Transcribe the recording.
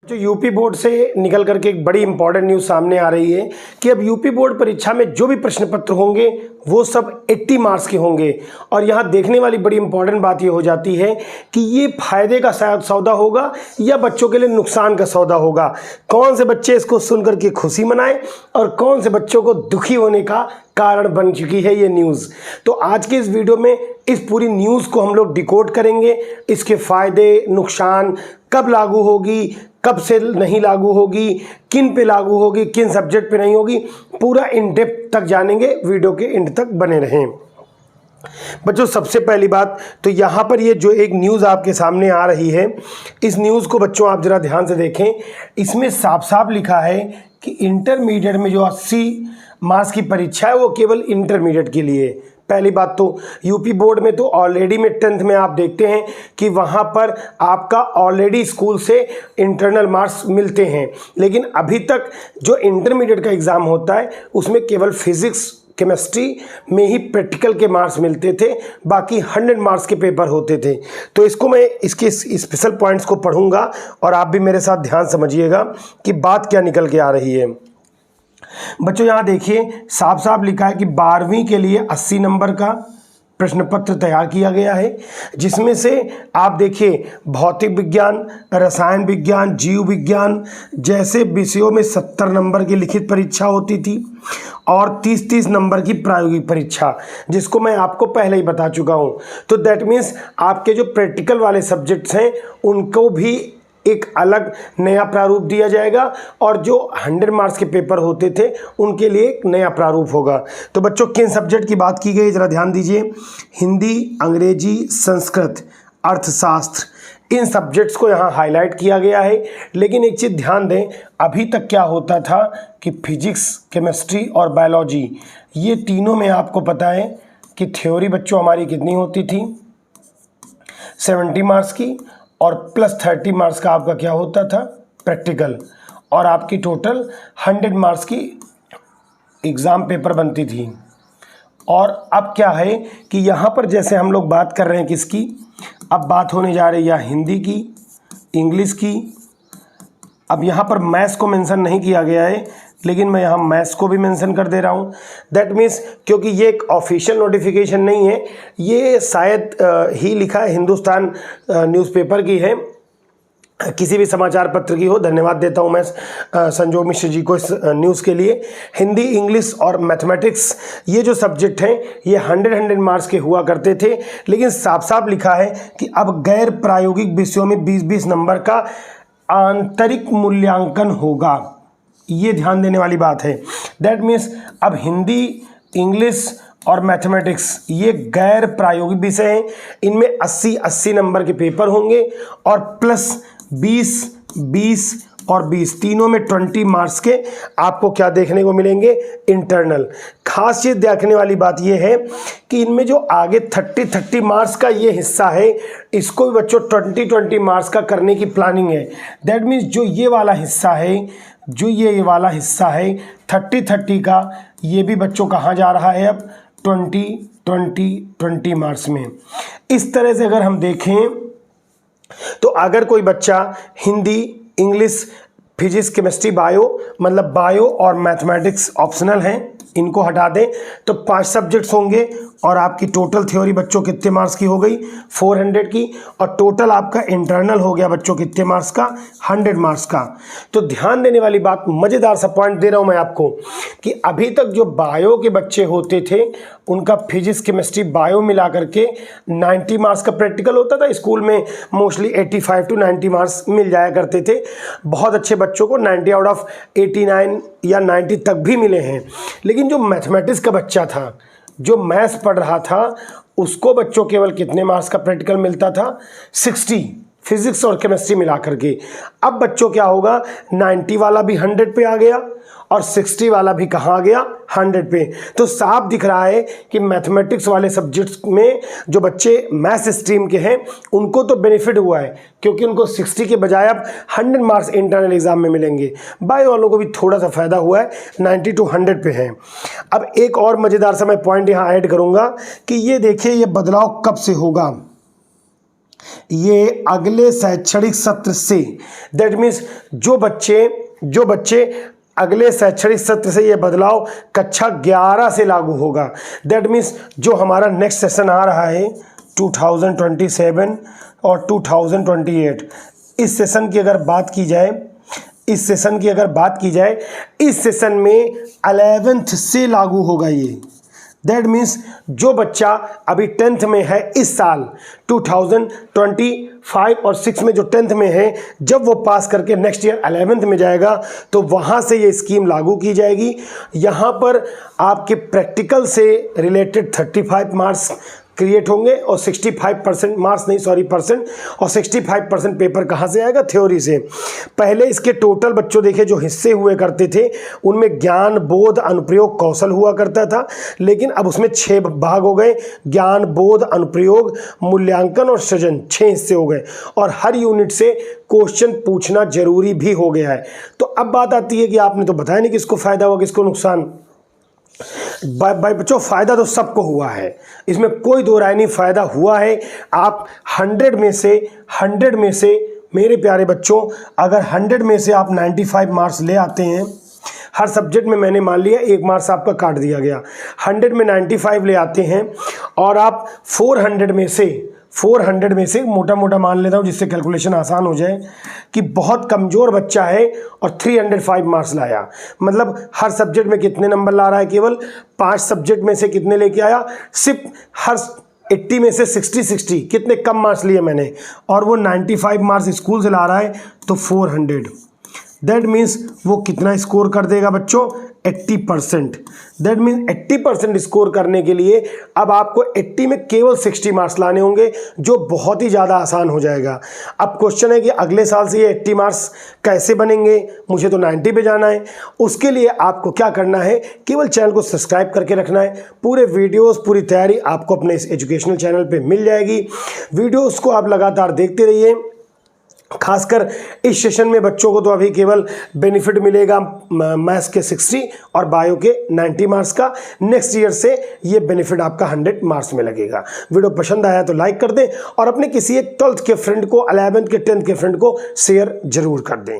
जो UP board से निकल करके एक बड़ी इंपॉर्टेंट न्यूज़ सामने आ रही है कि अब यूपी बोर्ड परीक्षा में जो भी प्रश्न पत्र होंगे वो सब 80 मार्क्स के होंगे। और यहाँ देखने वाली बड़ी इंपॉर्टेंट बात ये हो जाती है कि ये फायदे का सौदा होगा या बच्चों के लिए नुकसान का सौदा होगा। कौन से बच्चे इसको सुन करके खुशी मनाएं और कौन से बच्चों को दुखी होने का कारण बन चुकी है ये न्यूज़। तो आज के इस वीडियो में इस पूरी न्यूज़ को हम लोग डिकोड करेंगे, इसके फ़ायदे नुकसान, कब लागू होगी, कब से नहीं लागू होगी, किन पे लागू होगी, किन सब्जेक्ट पे नहीं होगी, पूरा इन डेप्थ तक जानेंगे। वीडियो के एंड तक बने रहें। बच्चों सबसे पहली बात तो यहाँ पर ये जो एक न्यूज़ आपके सामने आ रही है, इस न्यूज़ को बच्चों आप ज़रा ध्यान से देखें। इसमें साफ साफ लिखा है कि इंटरमीडिएट में जो 80 मार्क्स की परीक्षा है वो केवल इंटरमीडिएट के लिए। पहली बात तो यूपी बोर्ड में तो ऑलरेडी में 10th में आप देखते हैं कि वहाँ पर आपका ऑलरेडी स्कूल से इंटरनल मार्क्स मिलते हैं, लेकिन अभी तक जो इंटरमीडिएट का एग्ज़ाम होता है उसमें केवल फिज़िक्स केमिस्ट्री में ही प्रैक्टिकल के मार्क्स मिलते थे, बाकी 100 मार्क्स के पेपर होते थे। तो इसको मैं इसके स्पेशल पॉइंट्स को पढ़ूंगा और आप भी मेरे साथ ध्यान समझिएगा कि बात क्या निकल के आ रही है। बच्चों यहाँ देखिए साफ साफ लिखा है कि 12वीं के लिए 80 नंबर का प्रश्न पत्र तैयार किया गया है, जिसमें से आप देखिए भौतिक विज्ञान, रसायन विज्ञान, जीव विज्ञान जैसे विषयों में 70 नंबर की लिखित परीक्षा होती थी और 30-30 नंबर की प्रायोगिक परीक्षा, जिसको मैं आपको पहले ही बता चुका हूँ। तो दैट मीन्स आपके जो प्रैक्टिकल वाले सब्जेक्ट्स हैं उनको भी एक अलग नया प्रारूप दिया जाएगा और जो 100 मार्क्स के पेपर होते थे उनके लिए एक नया प्रारूप होगा। तो बच्चों किन सब्जेक्ट की बात की गई ज़रा ध्यान दीजिए। हिंदी, अंग्रेजी, संस्कृत, अर्थशास्त्र, इन सब्जेक्ट्स को यहाँ हाईलाइट किया गया है। लेकिन एक चीज़ ध्यान दें, अभी तक क्या होता था कि फिजिक्स, केमिस्ट्री और बायोलॉजी ये तीनों में आपको पता है कि थ्योरी बच्चों हमारी कितनी होती थी 70 मार्क्स की और प्लस 30 मार्क्स का आपका क्या होता था प्रैक्टिकल, और आपकी टोटल 100 मार्क्स की एग्ज़ाम पेपर बनती थी। और अब क्या है कि यहाँ पर जैसे हम लोग बात कर रहे हैं किसकी, अब बात होने जा रही है हिंदी की, इंग्लिश की। अब यहाँ पर मैथ्स को मेंशन नहीं किया गया है, लेकिन मैं यहाँ मैथ्स को भी मेंशन कर दे रहा हूँ। दैट मीन्स क्योंकि ये एक ऑफिशियल नोटिफिकेशन नहीं है, ये शायद ही लिखा है हिंदुस्तान न्यूज़पेपर की है, किसी भी समाचार पत्र की हो। धन्यवाद देता हूँ मैं संजोग मिश्र जी को इस न्यूज़ के लिए। हिंदी, इंग्लिश और मैथमेटिक्स ये जो सब्जेक्ट हैं ये 100 मार्क्स के हुआ करते थे, लेकिन साफ साफ लिखा है कि अब गैर प्रायोगिक विषयों में 20-20 नंबर का आंतरिक मूल्यांकन होगा। ये ध्यान देने वाली बात है। दैट मीन्स अब हिंदी, इंग्लिश और मैथमेटिक्स ये गैर प्रायोगिक विषय हैं, इनमें 80-80 नंबर के पेपर होंगे और प्लस 20-20 और 20 तीनों में 20 मार्क्स के आपको क्या देखने को मिलेंगे इंटरनल। खास ये देखने वाली बात ये है कि इनमें जो आगे 30-30 मार्क्स का ये हिस्सा है इसको भी बच्चों 20-20 मार्क्स का करने की प्लानिंग है। दैट मीन्स जो ये वाला हिस्सा है, जो ये वाला हिस्सा है 30-30 का, ये भी बच्चों कहाँ जा रहा है अब 20-20 मार्क्स में। इस तरह से अगर हम देखें तो अगर कोई बच्चा Hindi, English, physics, chemistry, bio मतलब बायो और मैथमेटिक्स ऑप्शनल हैं, इनको हटा दें तो 5 सब्जेक्ट्स होंगे और आपकी टोटल थ्योरी बच्चों कितने मार्क्स की हो गई 400 की, और टोटल आपका इंटरनल हो गया बच्चों कितने मार्क्स का 100 मार्क्स का। तो ध्यान देने वाली बात, मज़ेदार सा पॉइंट दे रहा हूं मैं आपको कि अभी तक जो बायो के बच्चे होते थे उनका फिजिक्स, केमिस्ट्री, बायो मिला करके 90 मार्क्स का प्रैक्टिकल होता था। स्कूल में मोस्टली 85 to 90 मार्क्स मिल जाया करते थे। बहुत अच्छे बच्चों को 90 आउट ऑफ 89 या 90 तक भी मिले हैं। लेकिन जो मैथमेटिक्स का बच्चा था, जो मैथ्स पढ़ रहा था, उसको बच्चों केवल कितने मार्क्स का प्रैक्टिकल मिलता था 60, फिजिक्स और केमिस्ट्री मिला करके। अब बच्चों क्या होगा 90 वाला भी 100 पे आ गया और 60 वाला भी कहाँ आ गया 100 पे। तो साफ दिख रहा है कि मैथमेटिक्स वाले सब्जेक्ट्स में जो बच्चे मैथ्स स्ट्रीम के हैं उनको तो बेनिफिट हुआ है, क्योंकि उनको 60 के बजाय अब 100 मार्क्स इंटरनल एग्जाम में मिलेंगे। बायो वालों को भी थोड़ा सा फ़ायदा हुआ है, 90 to 100 पे हैं। अब एक और मज़ेदार सा मैं पॉइंट यहाँ ऐड करूँगा कि ये देखिए ये बदलाव कब से होगा। ये अगले शैक्षणिक सत्र से, दैट मीन्स जो बच्चे अगले शैक्षणिक सत्र से ये बदलाव कक्षा 11 से लागू होगा। दैट मीन्स जो हमारा नेक्स्ट सेशन आ रहा है 2027 और 2028, इस सेशन की अगर बात की जाए, इस सेशन में 11th से लागू होगा ये। दैट मीन्स जो बच्चा अभी 10th में है इस साल 2025 और 6 में जो 10th में है, जब वो पास करके नेक्स्ट ईयर 11th में जाएगा तो वहाँ से ये स्कीम लागू की जाएगी। यहाँ पर आपके प्रैक्टिकल से रिलेटेड 35 मार्क्स क्रिएट होंगे और 65% मार्क्स नहीं सॉरी परसेंट, और 65% पेपर कहाँ से आएगा? थ्योरी से। पहले इसके टोटल बच्चों देखे जो हिस्से हुए करते थे उनमें ज्ञान, बोध, अनुप्रयोग, कौशल हुआ करता था, लेकिन अब उसमें 6 भाग हो गए। ज्ञान, बोध, अनुप्रयोग, मूल्यांकन और सृजन 6 हिस्से हो गए, और हर यूनिट से क्वेश्चन पूछना जरूरी भी हो गया है। तो अब बात आती है कि आपने तो बताया नहीं किसको फायदा हुआ किसको नुकसान। भाई बच्चों, फायदा तो सबको हुआ है, इसमें कोई दो राय नहीं, फायदा हुआ है। आप 100 में से मेरे प्यारे बच्चों, अगर 100 में से आप 95 मार्क्स ले आते हैं, हर सब्जेक्ट में मैंने मान लिया 1 मार्क्स आपका काट दिया गया, 100 में 95 ले आते हैं, और आप 400 में से मोटा मोटा मान लेता हूँ जिससे कैलकुलेशन आसान हो जाए कि बहुत कमज़ोर बच्चा है और 305 मार्क्स लाया, मतलब हर सब्जेक्ट में कितने नंबर ला रहा है? केवल 5 सब्जेक्ट में से कितने लेके आया? सिर्फ हर 80 में से 60 कितने कम मार्क्स लिए मैंने, और वो 95 मार्क्स स्कूल से ला रहा है तो 400। दैट मीन्स वो कितना स्कोर कर देगा बच्चों? 80%। दैट मीन्स 80% स्कोर करने के लिए अब आपको 80 में केवल 60 मार्क्स लाने होंगे, जो बहुत ही ज़्यादा आसान हो जाएगा। अब क्वेश्चन है कि अगले साल से ये 80 मार्क्स कैसे बनेंगे? मुझे तो 90 पे जाना है। उसके लिए आपको क्या करना है? केवल चैनल को सब्सक्राइब करके रखना है। पूरे वीडियोस, पूरी तैयारी आपको अपने इस एजुकेशनल चैनल पे मिल जाएगी। वीडियोस को आप लगातार देखते रहिए। खासकर इस सेशन में बच्चों को तो अभी केवल बेनिफिट मिलेगा मैथ्स के 60 और बायो के 90 मार्क्स का। नेक्स्ट ईयर से ये बेनिफिट आपका 100 मार्क्स में लगेगा। वीडियो पसंद आया तो लाइक कर दें और अपने किसी एक 12th के फ्रेंड को, 11th के 10th के फ्रेंड को शेयर जरूर कर दें।